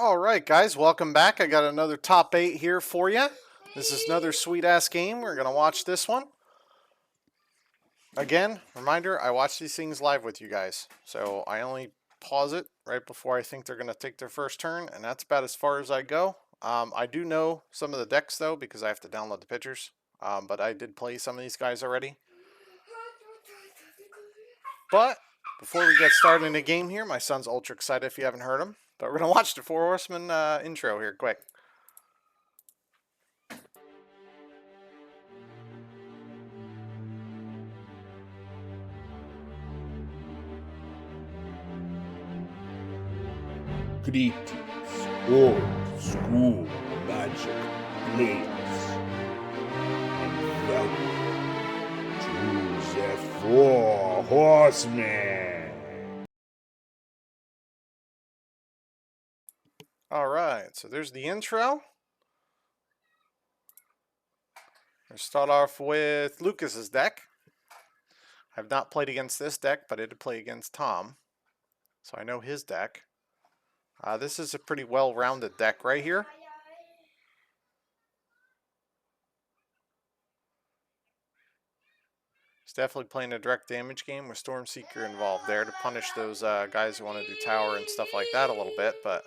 All right, guys, welcome back. I got another top 8 here for you. This is another sweet-ass game. We're going to watch this one. Again, reminder, I watch these things live with you guys. So I only pause it right before I think they're going to take their first turn, and that's about as far as I go. I do know some of the decks, though, because I have to download the pictures. But I did play some of these guys already. But before we get started in the game here, my son's ultra excited if you haven't heard him. But we're going to watch the Four Horsemen intro here quick. Greetings, old school magic players, and welcome to the Four Horsemen. Alright, so there's the intro. Let's start off with Lucas's deck. I've not played against this deck, but I did play against Tom, so I know his deck. This is a pretty well-rounded deck right here. He's definitely playing a direct damage game with Stormseeker involved there to punish those guys who want to do tower and stuff like that a little bit, but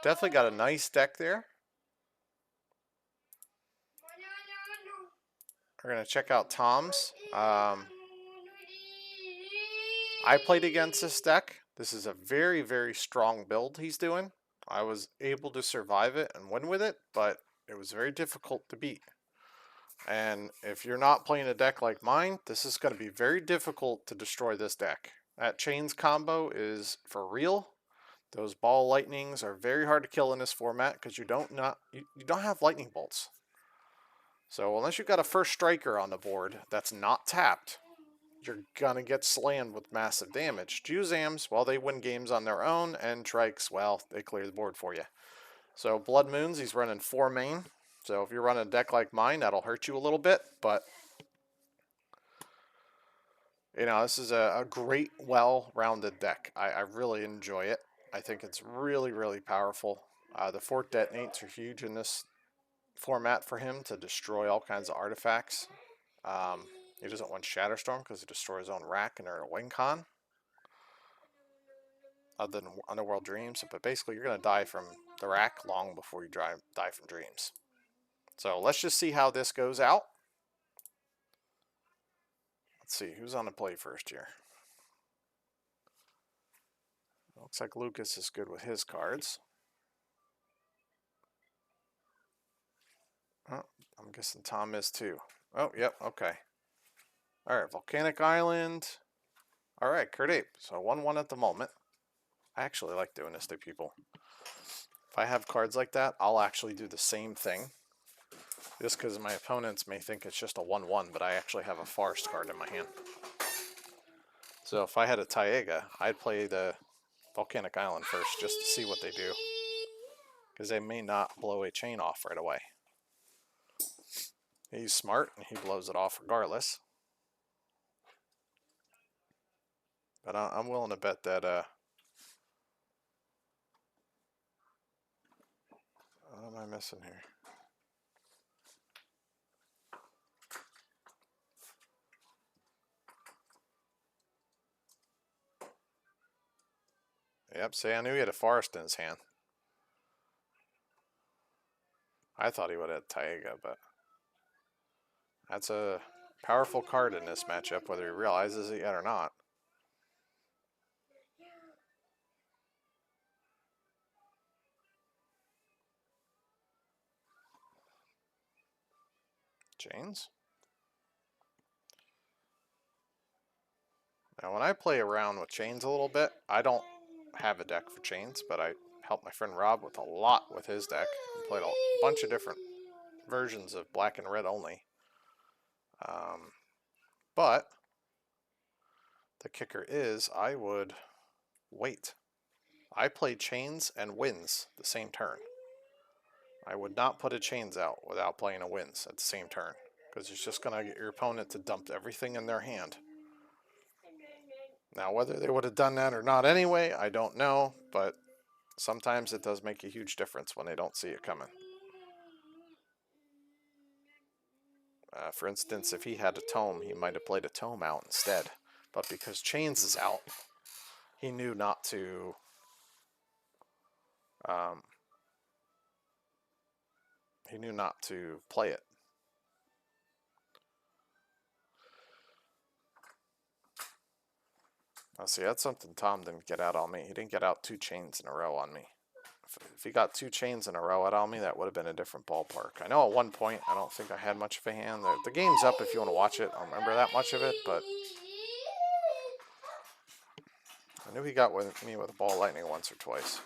definitely got a nice deck there. We're going to check out Tom's. I played against this deck. This is a very, very strong build he's doing. I was able to survive it and win with it, but it was very difficult to beat. And if you're not playing a deck like mine, this is going to be very difficult to destroy this deck. That Chains combo is for real. Those ball lightnings are very hard to kill in this format because you don't have lightning bolts. So unless you've got a first striker on the board that's not tapped, you're gonna get slammed with massive damage. Juzams, well, they win games on their own, and Trikes, well, they clear the board for you. So Blood Moons, he's running 4 main. So if you're running a deck like mine, that'll hurt you a little bit, but you know, this is a great, well-rounded deck. I really enjoy it. I think it's really, really powerful. The Fort Detonates are huge in this format for him to destroy all kinds of artifacts. He doesn't want Shatterstorm because it destroys his own rack and they're a win con. Other than Underworld Dreams, but basically you're going to die from the rack long before you die from Dreams. So let's just see how this goes out. Let's see, who's on the play first here? Looks like Lucas is good with his cards. Oh, I'm guessing Tom is too. Oh, yep, okay. Alright, Volcanic Island. Alright, Kurt Ape. So 1-1 at the moment. I actually like doing this to people. If I have cards like that, I'll actually do the same thing. Just because my opponents may think it's just a 1-1, but I actually have a Forest card in my hand. So if I had a Taiga, I'd play the Volcanic Island first just to see what they do. Because they may not blow a chain off right away. He's smart and he blows it off regardless. But I'm willing to bet that what am I missing here? Yep, see, I knew he had a Forest in his hand. I thought he would have Taiga, but that's a powerful card in this matchup, whether he realizes it yet or not. Chains? Now, when I play around with chains a little bit, I don't have a deck for chains, but I helped my friend Rob with a lot with his deck. He played a bunch of different versions of black and red only. But the kicker is I would wait. I play chains and wins the same turn. I would not put a chains out without playing a wins at the same turn, because it's just going to get your opponent to dump everything in their hand. Now, whether they would have done that or not anyway, I don't know, but sometimes it does make a huge difference when they don't see it coming. For instance, if he had a tome, he might have played a tome out instead. But because chains is out, he knew not to play it. Now see, that's something Tom didn't get out on me. He didn't get out 2 chains in a row on me. If he got 2 chains in a row out on me, that would have been a different ballpark. I know at one point, I don't think I had much of a hand. The game's up if you want to watch it. I don't remember that much of it, but I knew he got me with a ball lightning once or twice.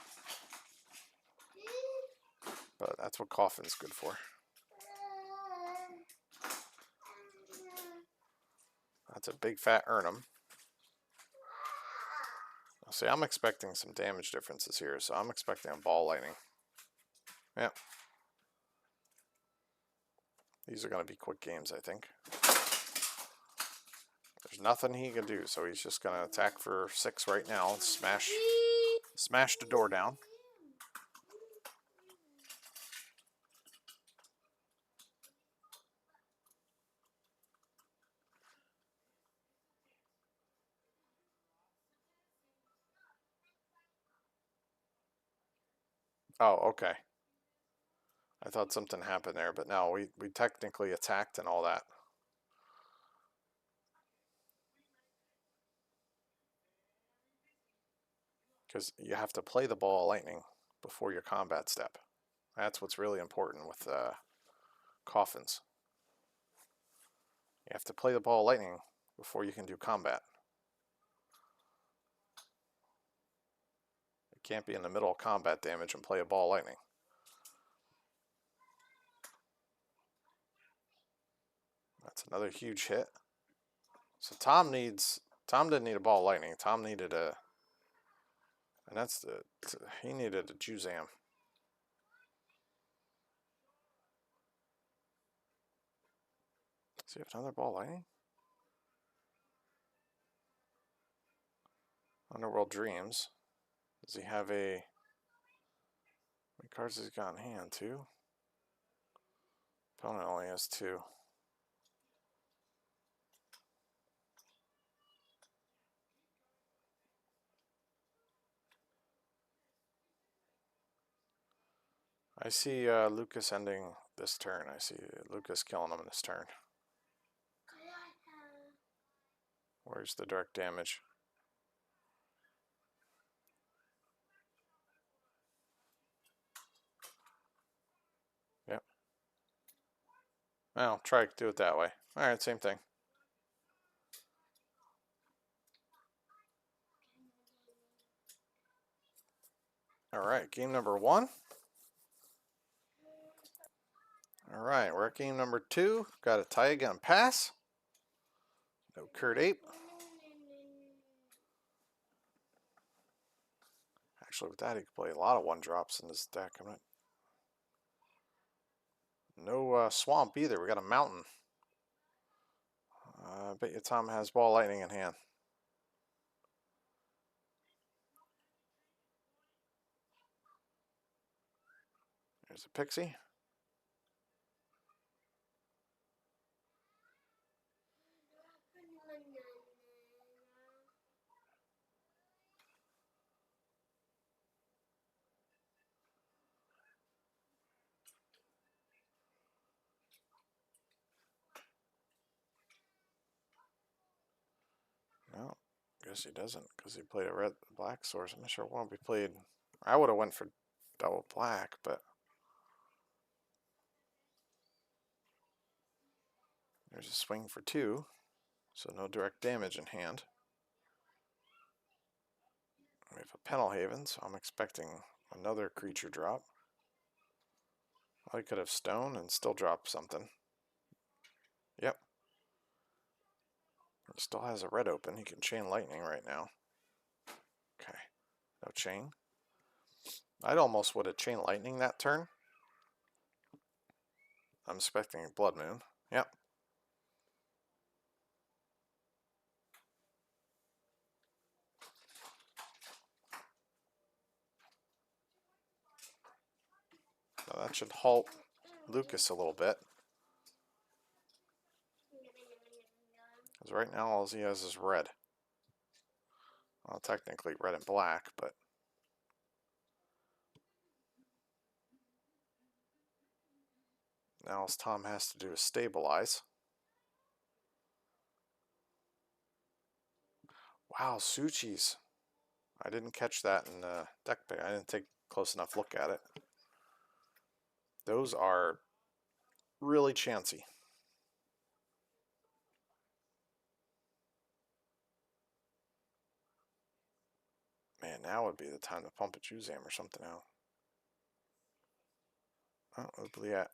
But that's what Coffin's good for. That's a big fat Earnum. See, I'm expecting some damage differences here, so I'm expecting a ball lightning. Yeah. These are going to be quick games, I think. There's nothing he can do, so he's just going to attack for 6 right now and smash the door down. Oh, okay. I thought something happened there, but no, we technically attacked and all that. Because you have to play the ball of lightning before your combat step. That's what's really important with coffins. You have to play the ball of lightning before you can do combat. You can't be in the middle of combat damage and play a ball of lightning. That's another huge hit. So Tom didn't need a ball of lightning. Tom needed he needed a Juzam. Does he have another ball of lightning? Underworld Dreams. Does he have a... How many cards has he got in hand? 2? Opponent only has 2. I see Lucas ending this turn. I see Lucas killing him in this turn. Where's the direct damage? Yep. Well, try to do it that way. Alright, same thing. Alright, game number 1. Alright, we're at game number 2. Got a tie again pass. No Kurt Ape. Actually, with that, he could play a lot of 1-drops in this deck. No swamp either. We got a mountain. I bet you Tom has ball lightning in hand. There's a pixie. No, guess he doesn't, because he played a black source. I'm not sure what he played. I would have went for double black, but there's a swing for 2, so no direct damage in hand. We have a Penalhaven, so I'm expecting another creature drop. I could have stone and still drop something. Yep. He still has a red open. He can chain lightning right now. Okay. No chain. I'd almost would have chain lightning that turn. I'm expecting a Blood Moon. Yep. That should halt Lucas a little bit. Because right now all he has is red. Well, technically red and black, but now all Tom has to do is stabilize. Wow, Suchi's. I didn't catch that in the deck pick. I didn't take a close enough look at it. Those are really chancy. Man, now would be the time to pump a Juzam or something out. Oh, Oubliette.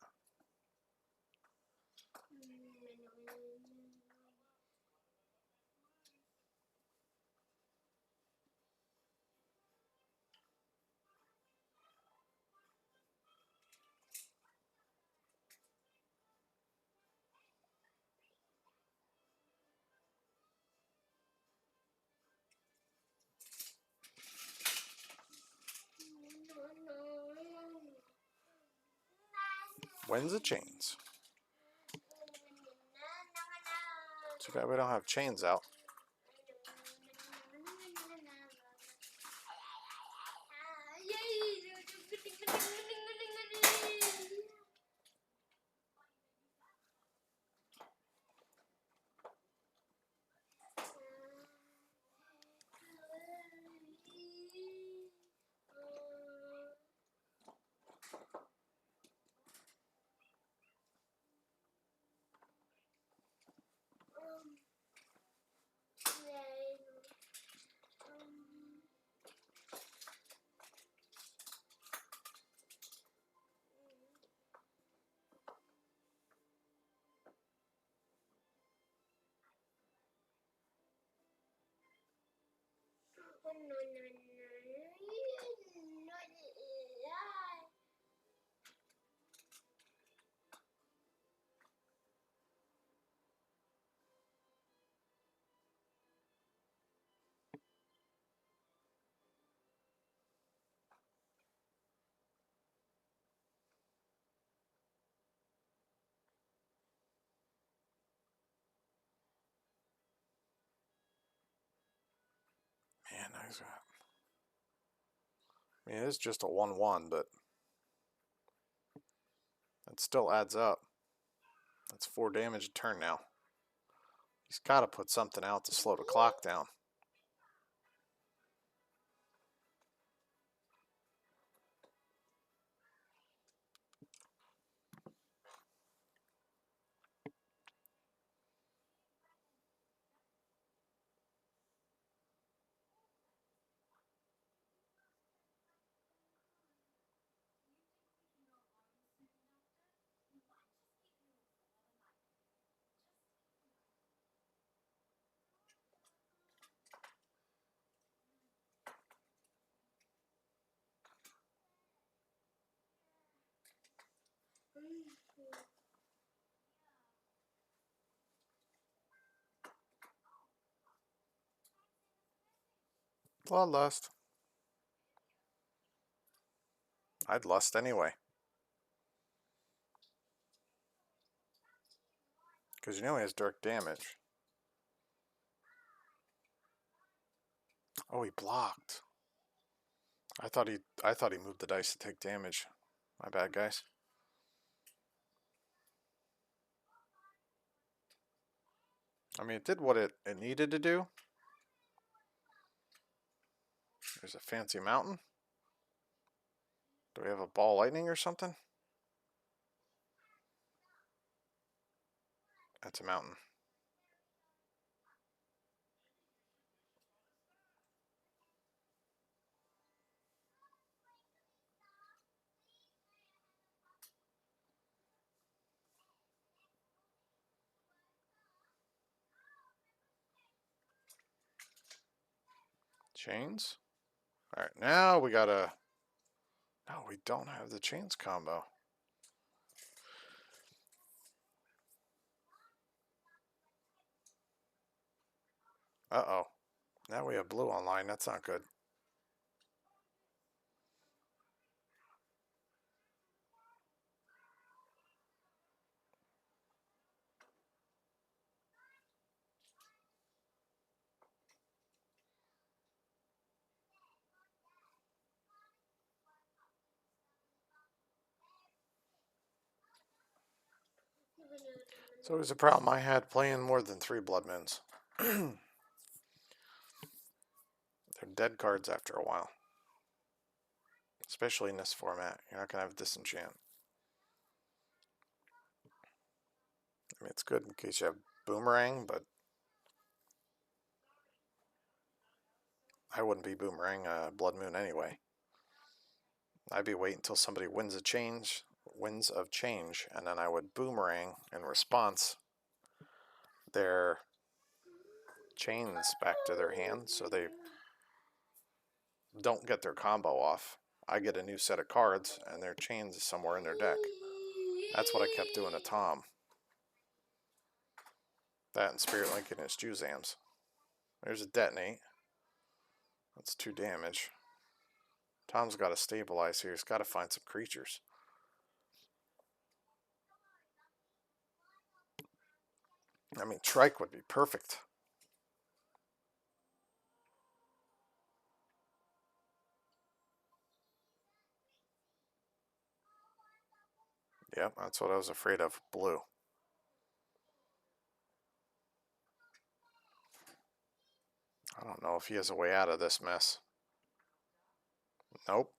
Wins the chains. Too bad we don't have chains out. Man, nice. I mean, it is just a 1/1, but it still adds up. That's 4 damage a turn now. He's got to put something out to slow the clock down. Bloodlust. I'd lust anyway. Because you know he has direct damage. Oh, he blocked. I thought he moved the dice to take damage. My bad, guys. I mean, it did what it needed to do. There's a fancy mountain. Do we have a ball lightning or something? That's a mountain. Chains. Alright, now we gotta... No, we don't have the chains combo. Uh-oh. Now we have blue online. That's not good. It's always a problem I had playing more than 3 Blood Moons. They're dead cards after a while. Especially in this format. You're not going to have Disenchant. I mean, it's good in case you have Boomerang, but I wouldn't be Boomerang Blood Moon anyway. I'd be waiting until somebody wins of change, and then I would Boomerang in response their chains back to their hand so they don't get their combo off. I get a new set of cards and their chains is somewhere in their deck. That's what I kept doing to Tom. That and Spirit Link and his Juzams. There's a Detonate. That's 2 damage. Tom's got to stabilize here. He's got to find some creatures. I mean, Trike would be perfect. Yep, that's what I was afraid of. Blue. I don't know if he has a way out of this mess. Nope.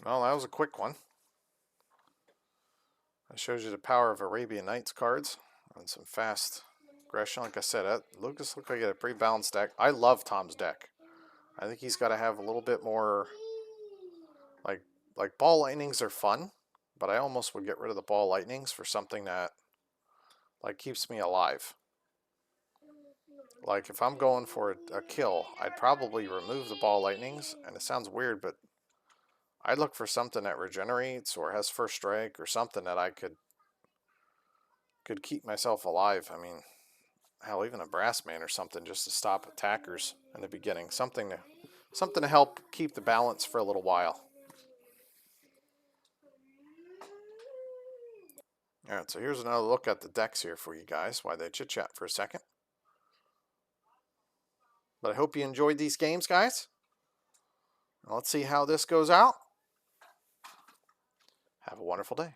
Well, that was a quick one. That shows you the power of Arabian Nights cards and some fast aggression. Like I said, Lucas looked like he had a pretty balanced deck. I love Tom's deck. I think he's got to have a little bit more, like ball lightnings are fun, but I almost would get rid of the ball lightnings for something that like keeps me alive. Like if I'm going for a kill, I'd probably remove the ball lightnings, and it sounds weird, but I'd look for something that regenerates or has first strike or something that I could keep myself alive. I mean, hell, even a brass man or something just to stop attackers in the beginning. Something to help keep the balance for a little while. Alright, so here's another look at the decks here for you guys while they chit chat for a second. But I hope you enjoyed these games, guys. Let's see how this goes out. Have a wonderful day.